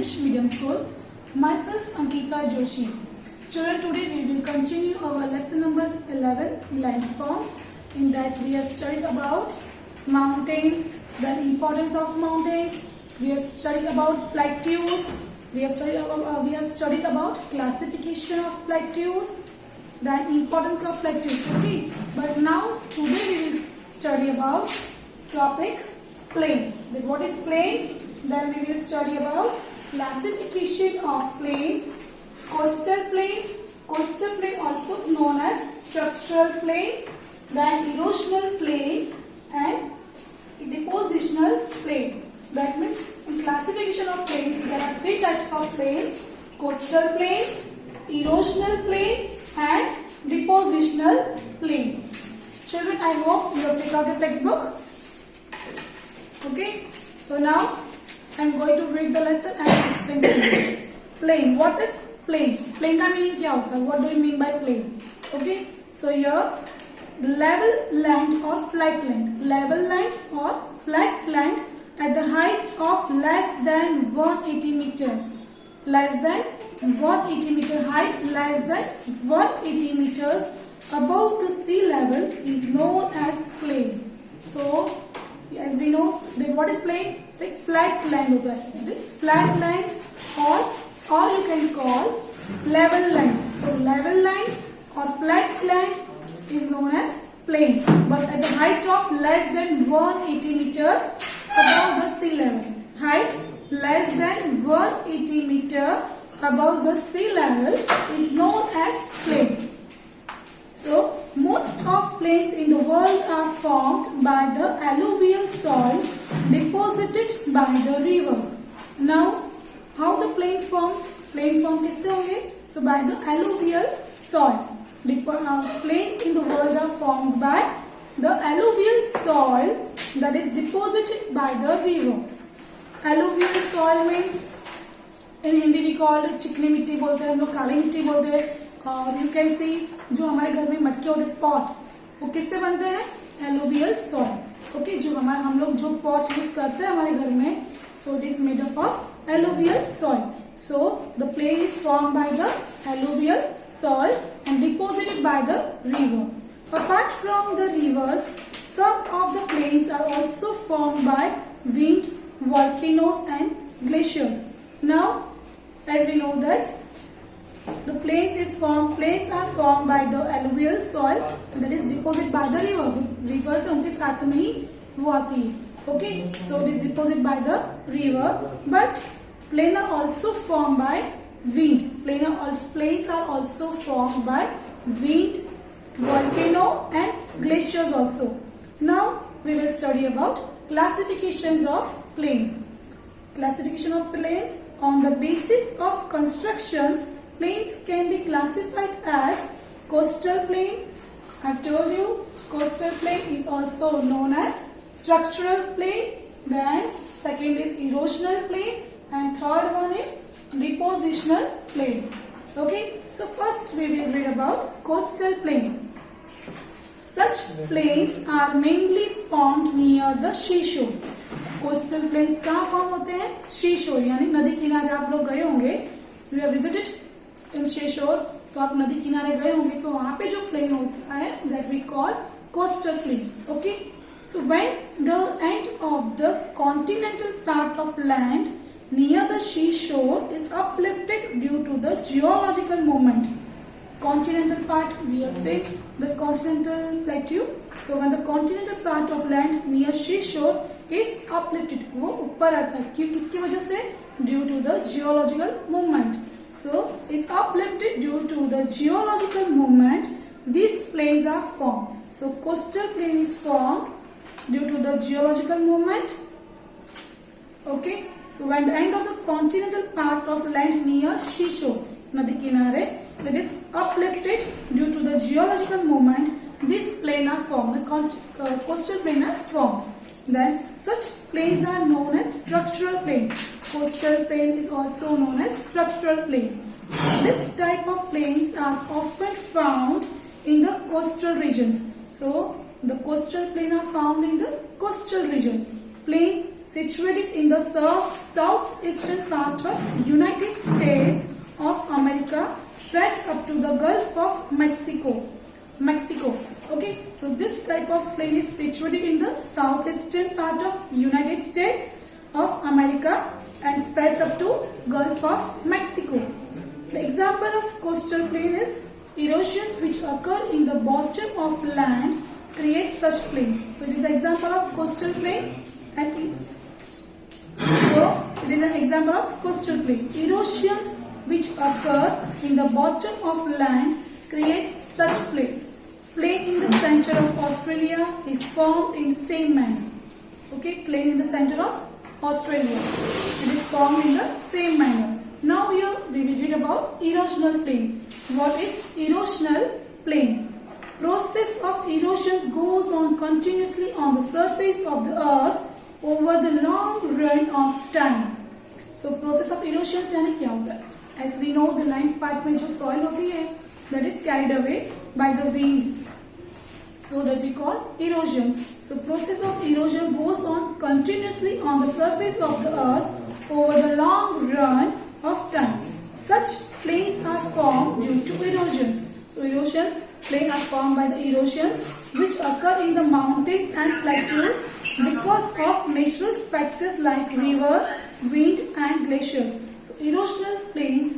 English Medium School. Myself Ankita Joshi. Children, today we will continue our lesson number 11, landforms. In that we have studied about mountains, the importance of mountains. We have studied about plateaus. We have studied about classification of plateaus, the importance of plateaus. Okay, but now today we will study about topic plain. Then what is plain? Then we will study about classification of plains, coastal plains also known as structural plain, then erosional plain and depositional plain. That means in classification of plains there are three types of plain: coastal plain, erosional plain and depositional plain. Children, I hope you have taken out your textbook. Okay, so now I am going to read the lesson and explain to you. Plain. What is plain? Plain का meaning क्या होता है? What do you mean by plain? Okay, so here the level land or flat land. Level land or flat land at the height of less than 180 meter. Less than 180 meter height, less than 180 meters above the sea level is known as plain. So as we know that what is plain? The flat land होता है. This flat land or you can call level land. So level land or flat land is known as plain, but at the height of less than 180 meters above the sea level. Height less than 180 meter above the sea level is known as plain. So most of plains in the world are formed by the alluvial soil deposited by the rivers. Now, how the plains forms? Plain form किससे होंगे? So by the alluvial soil. Plains in the world are formed by the alluvial soil that is deposited by the river. Alluvial soil means in Hindi we call it चिकनी मिट्टी बोलते हैं, हम लोग काली मिट्टी बोलते हैं. और यू कैन सी जो हमारे घर में मटके होते हैं पॉट, वो किससे बनते हैं? Alluvial soil. ओके, जो हम लोग जो पॉट यूज करते हैं हमारे घर में, so it is made up of alluvial soil. So the plain is form by the alluvial soil and deposited by the river. Apart from the rivers, some of the plains are also formed by wind, volcanoes and glaciers. Now, as we know that the plains are formed by the alluvial soil that is deposited by the river. जो rivers उनके साथ में ही वो आती है. Okay, so it is deposited by the river, but plains are also formed by wind. Plains are also formed by wind, volcano and glaciers also. Now we will study about classifications of plains. Classification of plains on the basis of constructions. Plains can be classified as coastal plain. I told you coastal plain is also known as structural plain. Then second is erosional plain and third one is depositional plain. Okay, so first we will read about coastal plain. Such plains are mainly formed near the seashore. Coastal plains कहाँ form होते हैं? Seashore यानी नदी किनारे. आप लोग गए होंगे, you have visited in seashore, तो आप नदी किनारे गए होंगे, तो वहां पे जो प्लेन होता है that we call coastal plain. Okay, so when the end of the continental part of land near the seashore is uplifted due to the geological movement. Continental part, we are saying the continental plateau. So when the continental part of land near seashore is uplifted, वो ऊपर आता है. क्यों? किसकी वजह से? Due to the geological movement. So it's uplifted due to the geological movement. These plains are formed. So coastal plain is formed due to the geological movement. Okay. So when the end of the continental part of land near seashore, नदी किनारे, that is uplifted due to the geological movement, these plains are formed. Coastal plain are formed. Then such plains are known as structural plain. Coastal plain is also known as structural plain. This type of plains are often found in the coastal regions. So the coastal plain are found in the coastal region. Plain situated in the southeastern part of United States of America, spreads up to the Gulf of Mexico. Okay, so this type of plane is situated in the southeastern part of United States of America and spreads up to Gulf of Mexico. The example of coastal plain is erosion which occur in the bottom of land create such plains. So it is an example of coastal plain and so it is an example of coastal plain. Erosions which occur in the bottom of land creates such plains. Plain in the center of Australia is formed in the same manner. Okay, plain in the center of Australia. It is formed in the same manner. Now here we will read about erosional plain. What is erosional plain? Process of erosion goes on continuously on the surface of the earth over the long run of time. So process of erosion यानी क्या होता है? As we know, the land part में जो soil होती है, that is carried away by the wind. So that we call erosions. So process of erosion goes on continuously on the surface of the earth over the long run of time. Such plains are formed due to erosions. So erosions, plains are formed by the erosions which occur in the mountains and plateaus because of natural factors like river, wind and glaciers. So erosional plains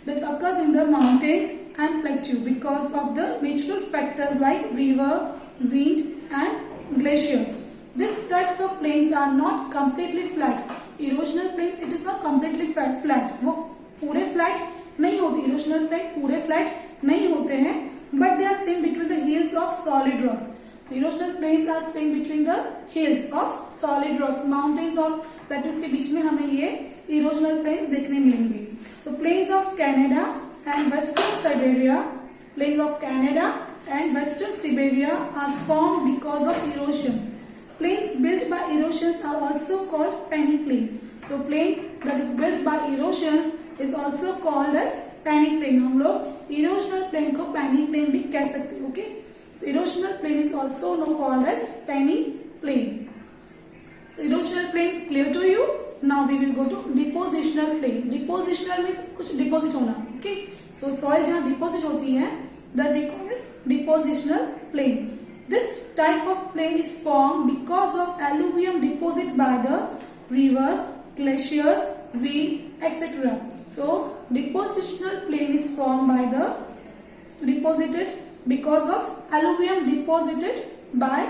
that occurs in the mountains and plateau because of the natural factors like river, wind and glaciers. These types of plains are not completely flat. Erosional plains, it is not completely flat. वो पूरे flat नहीं होती. Erosional plain पूरे flat नहीं होते हैं. But they are seen between the hills of solid rocks. Erosional plains are seen between the hills of solid rocks. Mountains और plateaus के बीच में हमें ये erosional plains देखने मिलेंगे. So plains of Canada and Western Siberia, plains of Canada and Western Siberia are formed because of erosions. Plains built by erosions are also called peneplain. So plain that is built by erosions is also called as peneplain. हम लोग erosional plain को peneplain भी कह सकते हैं. Okay? So erosional plain is also called as peneplain. So erosional plain clear to you? Now we will go to depositional plain. Depositional means कुछ deposit होना. Okay? So soil जहाँ deposit होती है, that we call as depositional plain. This type of plain is formed because of alluvium deposit by the river, glaciers, wind, etc. So depositional plain is formed by the deposited because of alluvium deposited by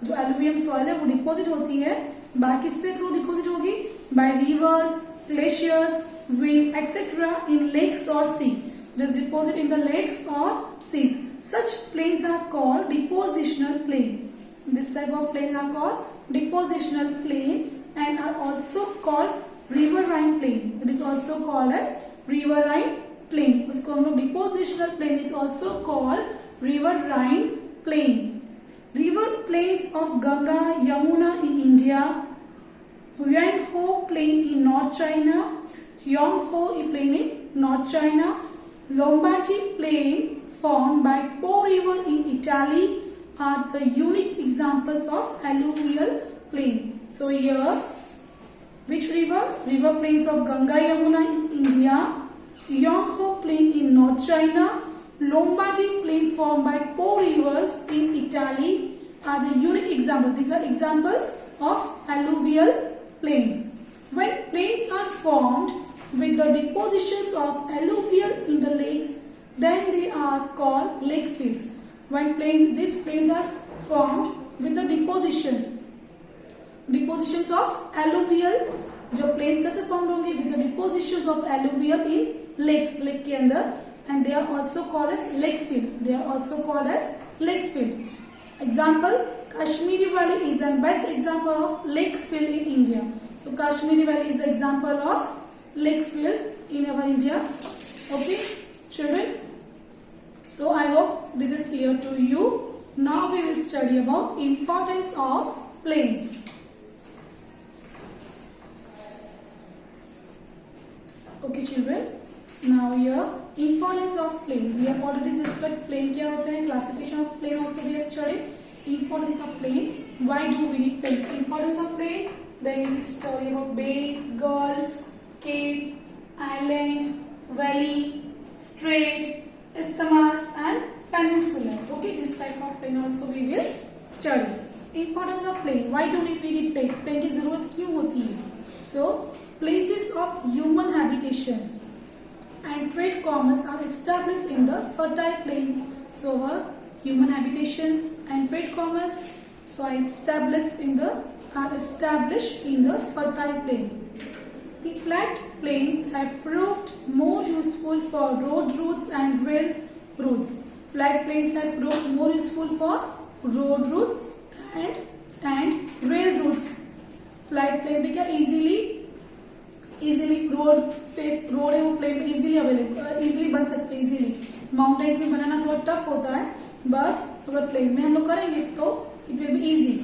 जो alluvium soil है वो deposit होती है by किससे through deposit होगी by rivers, glaciers, wind, etc. in lakes or sea. Just deposit in the lakes or seas. Such plains are called depositional plain. This type of plains are called depositional plain and are also called riverine plain. It is also called as riverine plain. उसको हम लोग depositional plain is also called riverine plain. River plains of Ganga, Yamuna in India, Huanghe plain in North China, Yonghe plain in North China, Lombardy plain formed by Po river in Italy are the unique examples of alluvial plain. So here, which river? River plains of Ganga Yamuna in India, Yonghe plain in North China, Lombardy plain formed by Po rivers in Italy are the unique examples. These are examples of alluvial plains. When plains are formed with the depositions of alluvial in the lakes, then they are called lake fields. When these plains are formed with the depositions of alluvial, जो plains कैसे formed होंगे with the depositions of alluvial in lakes, lake के अंदर, and they are also called as lake field. Example, Kashmiri Valley is the best example of lake field in India. So Kashmiri Valley is the example of lake field in our India. Okay, children. So I hope this is clear to you. Now we will study about importance of plains. Okay, children. Now here importance of plain. We have already discussed plain क्या होता है. Classification of plain also we have studied. Importance of plain. Why do we need plains? Importance of plain. then we will study about bay, gulf, cape, island, valley, strait, isthmus and peninsula. Okay, this type of plain also we will study. Importance of plain. Why do we need plain? Plain की जरूरत क्यों होती है? So, places of human habitations and trade commerce are established in the fertile plain. So, human habitations and trade commerce are established in the fertile plain. Flat plains have proved more useful for road routes and rail routes. Flat plains have proved more useful for road routes and rail routes. Flat plain पे क्या easily road safe road है वो plane में easily बन सकते हैं easily. Mountains में बनाना थोड़ा टफ होता है, बट अगर प्लेन में हम लोग करेंगे तो इट विल बी इजी.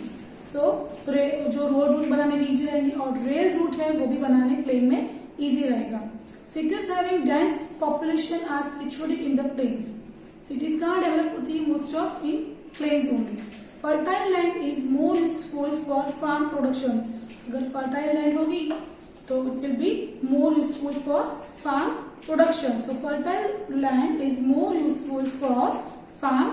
सो जो रोड रूट बनाने में इजी रहेंगे और रेल रूट है वो भी बनाने प्लेन में इजी रहेगा. Cities having dense population are situated in the plains. Cities कहाँ डेवलप होती है? Most of in plains only. Fertile land is more useful for farm production. अगर फर्टाइल लैंड होगी तो it will be more useful for farm production. So fertile land is more useful for farm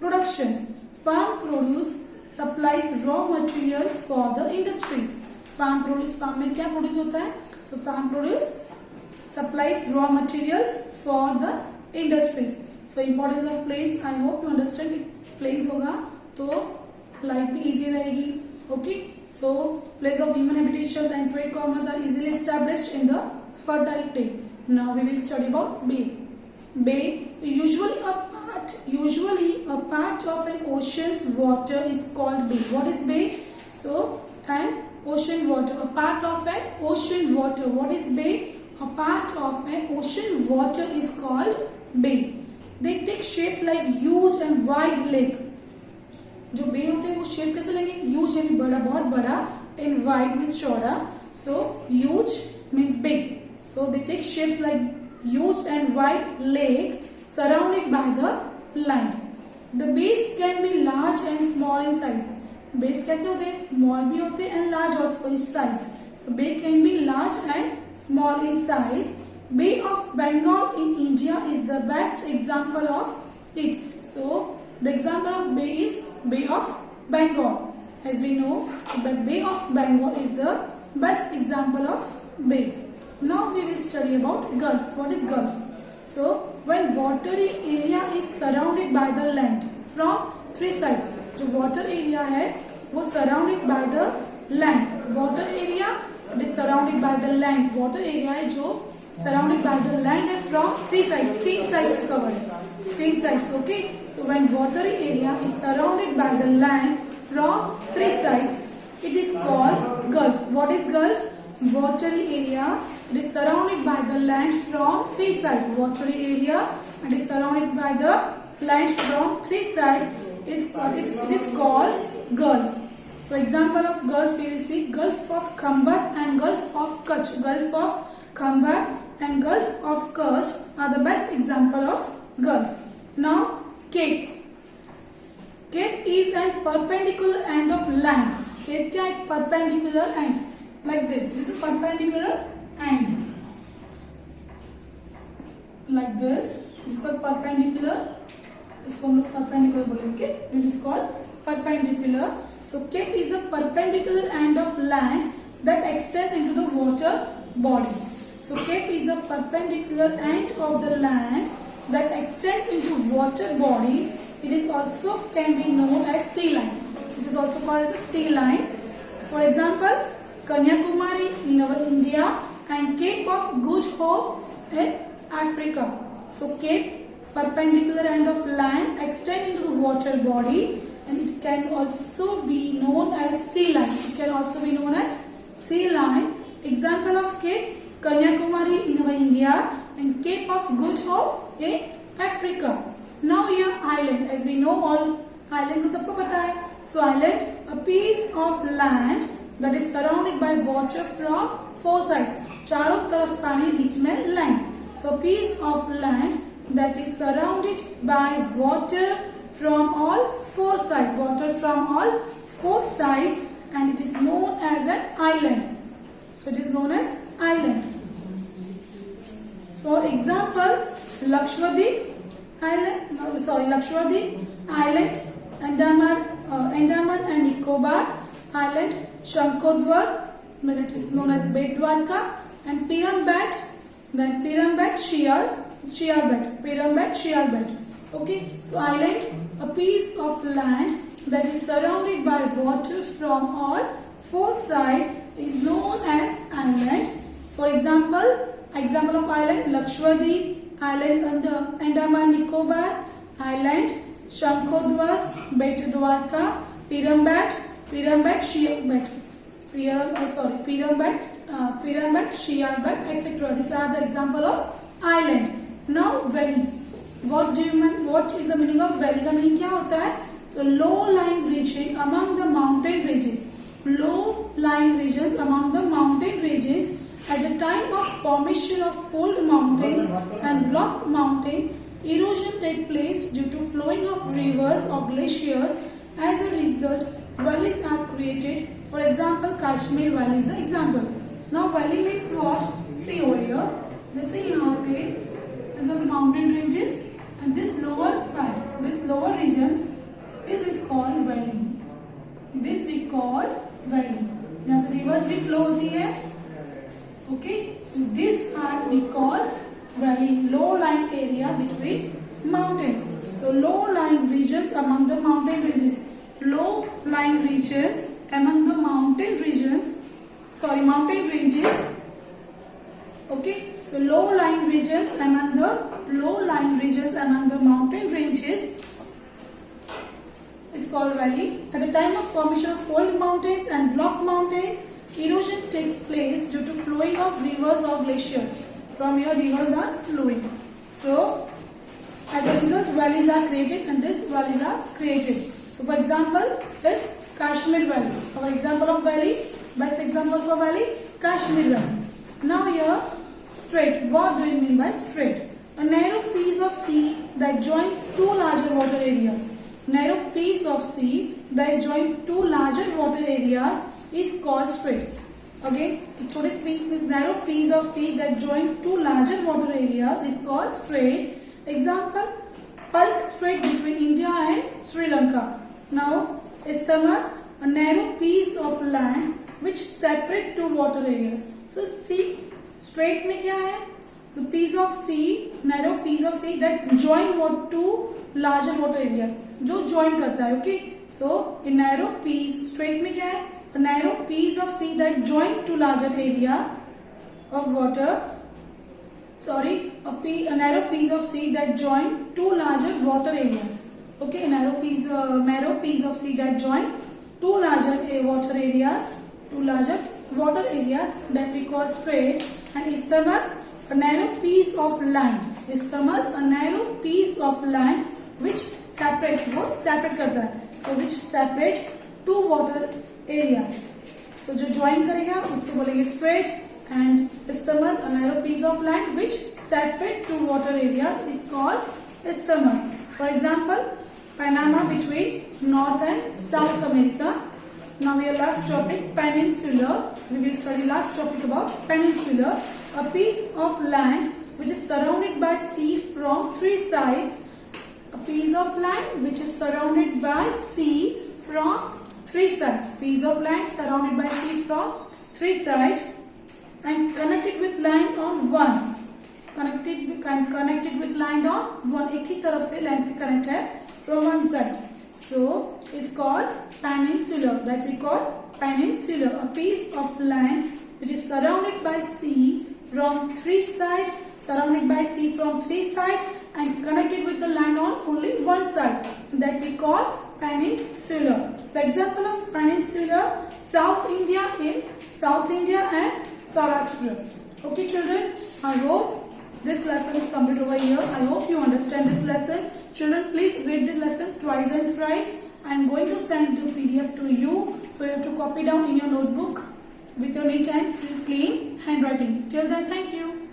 productions. Farm produce supplies raw material for the industries. Farm produce, farm में क्या produce होता है? So farm produce supplies raw materials for the industries. So importance of plains. I hope you understand. Plains होगा तो life भी easy रहेगी. Okay, so place of human habitations and trade commerce are easily established in the fertile plain. Now we will study about bay. Bay, usually a part of an ocean's water is called bay. What is bay? So an ocean water, a part of an ocean water. What is bay? A part of an ocean water is called bay. They take shape like huge and wide lake. जो बे होते हैं वो shape कैसे लेंगे? Huge यानी बड़ा, बहुत बड़ा, एंड वाइड मीन्स चौड़ा. So huge means big. So they take shapes like huge and wide lake surrounded by the land. The bays can be large and small in size. Bays कैसे होते हैं? Small भी होते हैं and large also in size. So bay can be large and small in size. Bay of Bengal in India is the best example of it. So the example of bay is Bay of Bengal. As we know, the Bay of Bengal is the best example of bay. Now we will study about Gulf. What is Gulf? So when watery area is surrounded by the land from three sides. जो water area है वो surrounded by the land. Water area is surrounded by the land. Water area है जो surrounded by the land है from three sides. तीन sides से covered है. Three sides, okay? So when watery area is surrounded by the land from three sides, it is called Gulf. What is Gulf? Watery area it is surrounded by the land from three sides. Watery area it is surrounded by the land from three sides. It is called Gulf. So example of Gulf we will see Gulf of Khambat and Gulf of Kutch. Gulf of Khambat and Gulf of Kutch are the best example of Gulf. Now Cape. Cape is a perpendicular end of land. Cape क्या है? Perpendicular end. Like this. This is perpendicular end. Like this. इसको perpendicular. इसको हम लोग perpendicular बोलेंगे. This is called perpendicular. So Cape is a perpendicular end of land that extends into the water body. So Cape is a perpendicular end of the land that extends into water body. It is also can be known as sea line. It is also called as a sea line. For example, Kanyakumari in our India and Cape of Good Hope in Africa. So Cape, perpendicular end of land, extend into the water body, and it can also be known as sea line. It can also be known as sea line. Example of Cape, Kanyakumari in our India and Cape of Good Hope in Africa. Now here island, as we know all island को सबको पता है. So island, a piece of land that is surrounded by water from four sides. चारों तरफ पानी, बीच में land. So piece of land that is surrounded by water from all four sides. Water from all four sides and it is known as an island. So it is known as island. For example, Lakshadweep Island, Andaman and Nicobar Island, Shankodwar, that is known as Bet Dwarka, and Pirambat, then Pirambat Shiarbet. Okay, so island, a piece of land that is surrounded by water from all four sides, is known as island. For example of island, Lakshadweep Island, Andaman Nicobar Island, Shankodwar, Bet Dwarka, Pirambat Shiarbet, etc. These are the example of island. Now valley. What is the meaning of valley? का meaning क्या होता है? So low-lying region among the mountain ranges. Low-lying regions among the mountain ranges. At the time of formation of fold mountains and block mountain, erosion takes place due to flowing of rivers or glaciers. As a result, valleys are created. For example, Kashmir Valley is the example. Now valley means what? See over here. जैसे यहाँ पे this is mountain ranges and this lower part, this lower regions, this is called valley. This we call valley. जहाँ से rivers भी flow होती है. Okay, so this part we call valley, low-lying area between mountains. So low-lying regions among the mountain ranges. Low-lying regions among the mountain ranges. Okay, so low-lying regions among the mountain ranges is called valley. At the time of formation of fold mountains and block mountains, erosion takes place due to flowing of rivers or glaciers. From here rivers are flowing. So as a result valleys are created and these valleys are created. So for example is Kashmir Valley. Our example of valley, best example for valley, Kashmir Valley. Now here strait. What do you mean by strait? A narrow piece of sea that joins two larger water areas. Narrow piece of sea that joins two larger water areas is called strait. Okay, एक छोटे piece means narrow piece of sea that join two larger water areas is called strait. Example, Palk Strait between India and Sri Lanka. Now, isthmus, a narrow piece of land which separate two water areas. So see, strait में क्या है? The piece of sea, narrow piece of sea that join what two larger water areas. जो join करता है, okay? So a narrow piece, strait में क्या है? A narrow piece of sea that join two larger area of water. Sorry, a narrow piece of sea that join two larger water areas. Okay, a narrow piece of sea that join two larger water areas that we call strait. And isthmus, a narrow piece of land. Isthmus, a narrow piece of land which separate करता है. So which separate two water areas. So जो join करेगा उसको बोलेंगे strait. And isthmus, a narrow piece of land which separate two water areas is called isthmus. For example, Panama between North and South America. Now we are last topic, peninsula. We will study last topic about peninsula. A piece of land which is surrounded by sea from three sides. A piece of land which is surrounded by sea from three sides. Piece of land surrounded by sea from three sides and connected with land on one. Connected with land on one. एक ही तरफ से land से connect है from one side. So it's called peninsula. That we call peninsula. A piece of land which is surrounded by sea from three sides. And connected with the land on only one side. That we call peninsula. The example of peninsula, South India and Saurashtra. Okay children, I hope this lesson is complete over here. I hope you understand this lesson. Children, please read this lesson twice and thrice. I am going to send the PDF to you. So you have to copy down in your notebook with your neat and clean handwriting. Till then, thank you.